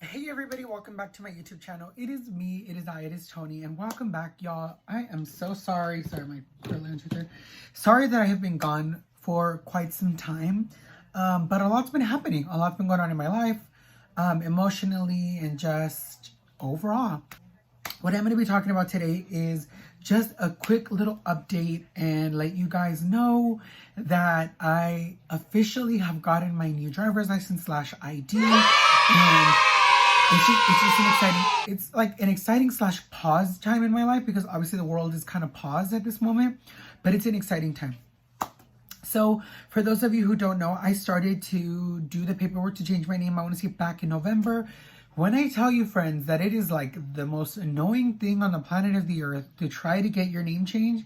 Hey everybody, welcome back to my YouTube channel. It is me, it is Tony, and welcome back, y'all. I am so sorry. Sorry, my sorry that I have been gone for quite some time. But a lot's been happening. A lot's been going on in my life, emotionally and just overall. What I'm going to be talking about today is just a quick little update and let you guys know that I officially have gotten my new driver's license / ID, and it's like an exciting / pause time in my life, because obviously the world is kind of paused at this moment, but it's an exciting time. So for those of you who don't know, I started to do the paperwork to change my name. I want to say back in November. When I tell you, friends, that it is like the most annoying thing on the planet of the earth to try to get your name changed,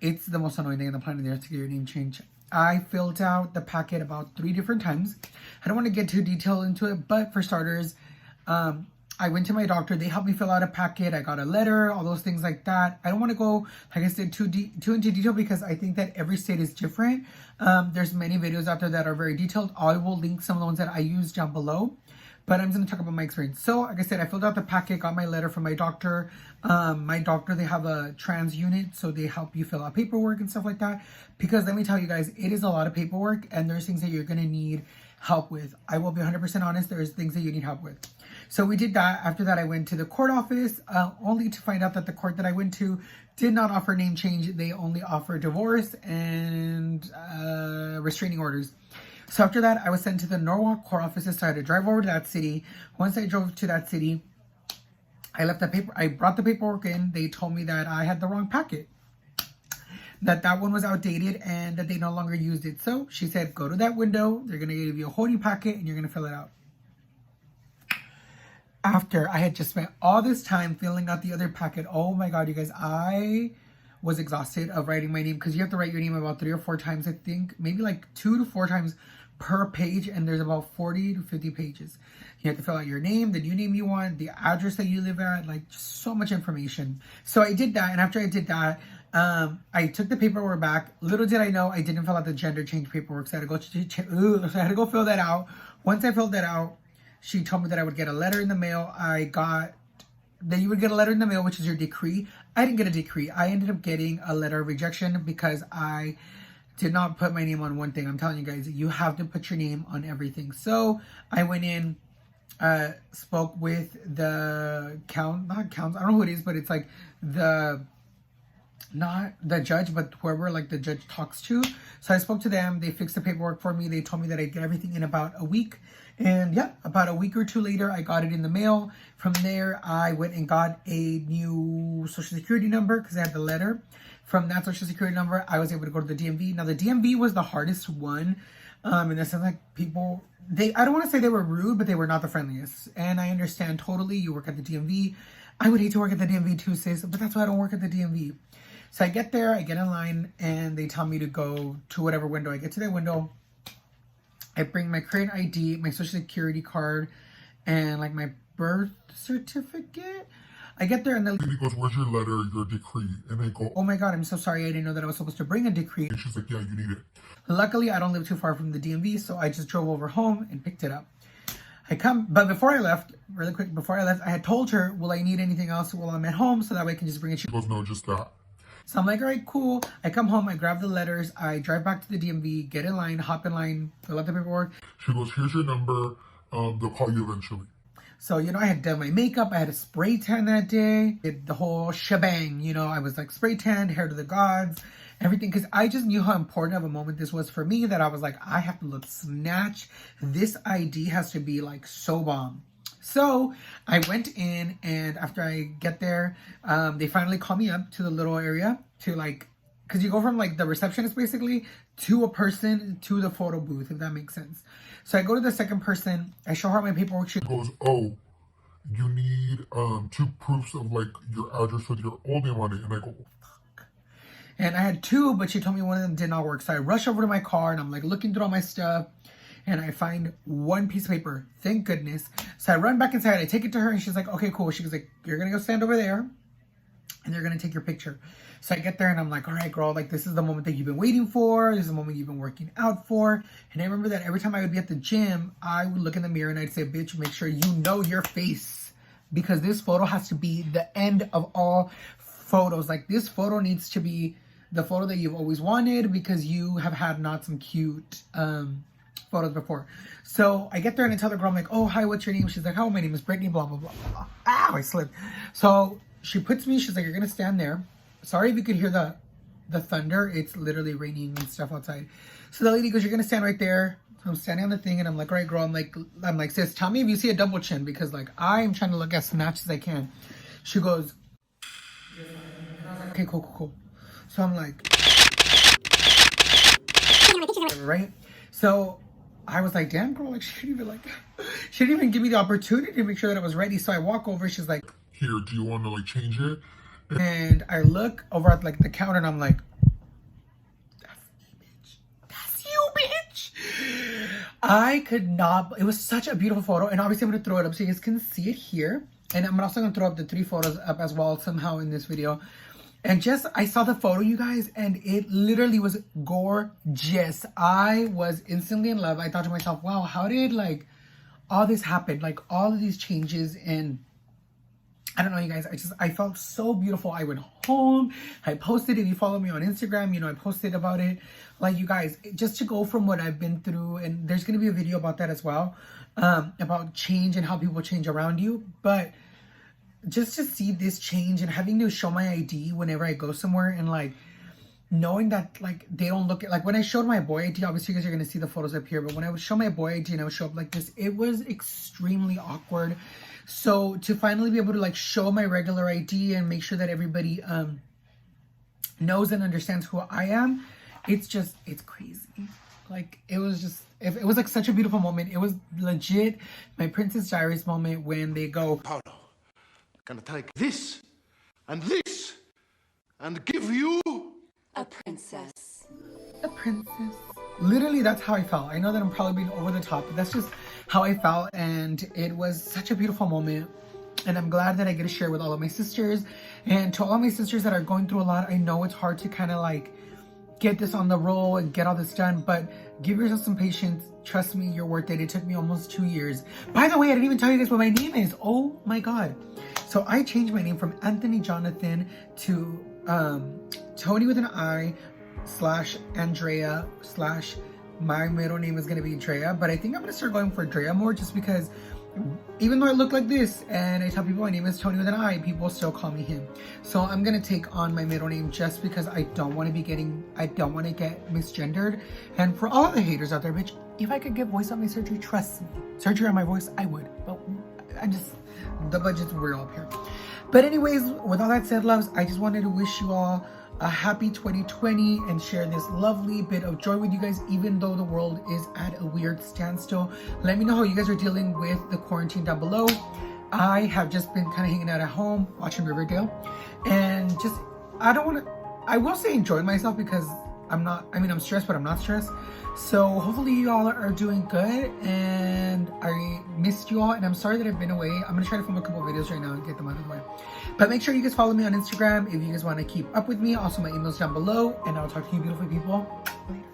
it's the most annoying thing on the planet of the earth to get your name changed. I filled out the packet about 3 different times. I don't want to get too detailed into it, but for starters, I went to my doctor. They helped me fill out a packet. I got a letter, all those things like that. I don't want to go, like I said, too into detail, because I think that every state is different. There's many videos out there that are very detailed. I will link some of the ones that I use down below, but I'm going to talk about my experience. So, like I said, I filled out the packet, got my letter from my doctor. They have a trans unit, so they help you fill out paperwork and stuff like that. Because let me tell you guys, it is a lot of paperwork, and there's things that you're going to need help with. I will be 100% honest, there's things that you need help with. So we did that. After that, I went to the court office, only to find out that the court that I went to did not offer name change. They only offer divorce and restraining orders. So after that, I was sent to the Norwalk court offices. So I had to drive over to that city. Once I drove to that city, I brought the paperwork in. They told me that I had the wrong packet, that one was outdated and that they no longer used it. So she said, go to that window. They're going to give you a whole new packet and you're going to fill it out. After I had just spent all this time filling out the other packet, oh my God, you guys, I was exhausted of writing my name, because you have to write your name about 3 or 4 times, I think, maybe like 2 to 4 times per page, and there's about 40 to 50 pages. You have to fill out your name, the new name you want, the address that you live at, like just so much information. So I did that, and after I did that, I took the paperwork back. Little did I know, I didn't fill out the gender change paperwork, so I had to go fill that out. Once I filled that out, she told me that I would get a letter in the mail. You would get a letter in the mail, which is your decree. I didn't get a decree. I ended up getting a letter of rejection because I did not put my name on one thing. I'm telling you guys, you have to put your name on everything. So I went in, spoke with the I don't know who it is, but it's like not the judge, but whoever like the judge talks to. So I spoke to them. They fixed the paperwork for me. They told me that I'd get everything in about a week. And yeah, about a week or 2 later, I got it in the mail. From there, I went and got a new social security number because I had the letter. From that social security number, I was able to go to the DMV. Now, the DMV was the hardest one. In the sense, like, people, I don't want to say they were rude, but they were not the friendliest. And I understand totally. You work at the DMV. I would hate to work at the DMV too, sis, but that's why I don't work at the DMV. So I get there, I get in line, and they tell me to go to whatever window. I get to that window. I bring my current ID, my social security card, and like my birth certificate. I get there and the lady goes, where's your letter, your decree? And I go, oh my God, I'm so sorry. I didn't know that I was supposed to bring a decree. And she's like, yeah, you need it. Luckily, I don't live too far from the DMV, so I just drove over home and picked it up. But before I left, really quick, I had told her, will I need anything else while I'm at home, so that way I can just bring it? She goes, no, just that. So I'm like, all right, cool. I come home, I grab the letters, I drive back to the DMV, get in line, hop in line, fill out the paperwork. She goes, here's your number. They'll call you eventually. So, I had done my makeup. I had a spray tan that day. Did the whole shebang, I was like spray tan, hair to the gods, everything. Because I just knew how important of a moment this was for me, that I was like, I have to look snatch. This ID has to be like so bomb. So I went in, and after I get there, they finally call me up to the little area to because you go from like the receptionist basically to a person to the photo booth, if that makes sense. So I go to the second person. I show her my paperwork. She goes, oh, you need 2 proofs of like your address with your old name on it. And I go, fuck. And I had 2, but she told me one of them did not work. So I rush over to my car, and I'm like looking through all my stuff. And I find 1 piece of paper. Thank goodness. So I run back inside. I take it to her, and she's like, okay, cool. She was like, you're going to go stand over there. and they're gonna take your picture. So I get there and I'm like, all right, girl, like this is the moment that you've been waiting for. This is the moment you've been working out for. And I remember that every time I would be at the gym, I would look in the mirror and I'd say, bitch, make sure you know your face, because this photo has to be the end of all photos. Like this photo needs to be the photo that you've always wanted, because you have had not some cute photos before. So I get there and I tell the girl, I'm like, oh, hi, what's your name? She's like, oh, my name is Brittany, blah, blah, blah, blah. Ow, I slipped. So she puts me, she's like, you're going to stand there. Sorry if you could hear the thunder. It's literally raining and stuff outside. So the lady goes, you're going to stand right there. So I'm standing on the thing and I'm like, all right, girl. I'm like, sis, tell me if you see a double chin, because like I'm trying to look as snatched as I can. She goes, and I was like, okay, cool. So I'm like, right? So I was like, damn, girl, like she didn't even give me the opportunity to make sure that I was ready. So I walk over, she's like, here, do you want to like change it? And I look over at like the counter and I'm like, that's you, bitch. I could not, it was such a beautiful photo. And obviously I'm going to throw it up so you guys can see it here. And I'm also going to throw up the 3 photos up as well somehow in this video. And just, I saw the photo, you guys, and it literally was gorgeous. I was instantly in love. I thought to myself, wow, how did like all this happen? Like all of these changes, and I don't know, you guys, I felt so beautiful. I went home, I posted, if you follow me on Instagram, you know, I posted about it. Like, you guys, just to go from what I've been through, and there's going to be a video about that as well, about change and how people change around you. But just to see this change and having to show my ID whenever I go somewhere, and like knowing that like they don't look at, like when I showed my boy ID, obviously you guys are going to see the photos up here, but when I would show my boy ID and I would show up like this, it was extremely awkward. So to finally be able to like show my regular ID and make sure that everybody knows and understands who I am, it's crazy. Like it was like such a beautiful moment. It was legit my Princess Diaries moment when they go, Paolo, gonna take this and give you a princess. A princess. Literally, that's how I felt. I know that I'm probably being over the top, but that's just how I felt. And it was such a beautiful moment. And I'm glad that I get to share with all of my sisters. And to all of my sisters that are going through a lot, I know it's hard to kind of like get this on the roll and get all this done, but give yourself some patience. Trust me, you're worth it. It took me almost 2 years. By the way, I didn't even tell you guys what my name is. Oh my God. So I changed my name from Anthony Jonathan to Tony with an I / Andrea / my middle name is going to be Drea. But I think I'm going to start going for Drea more, just because even though I look like this and I tell people my name is Tony with an I, people still call me him. So I'm going to take on my middle name just because I don't want to get misgendered. And for all the haters out there, bitch, if I could get voice on my surgery, trust me, surgery on my voice, I would. But the budget's real up here. But anyways, with all that said, loves, I just wanted to wish you all a happy 2020 and share this lovely bit of joy with you guys, even though the world is at a weird standstill. Let me know how you guys are dealing with the quarantine down below. I have just been kind of hanging out at home watching Riverdale, and just I will say enjoying myself, because I'm stressed, but I'm not stressed. So hopefully you all are doing good, and I missed you all, and I'm sorry that I've been away. I'm gonna try to film a couple of videos right now and get them out of the way. But make sure you guys follow me on Instagram if you guys want to keep up with me. Also, my email's down below, and I'll talk to you beautiful people later.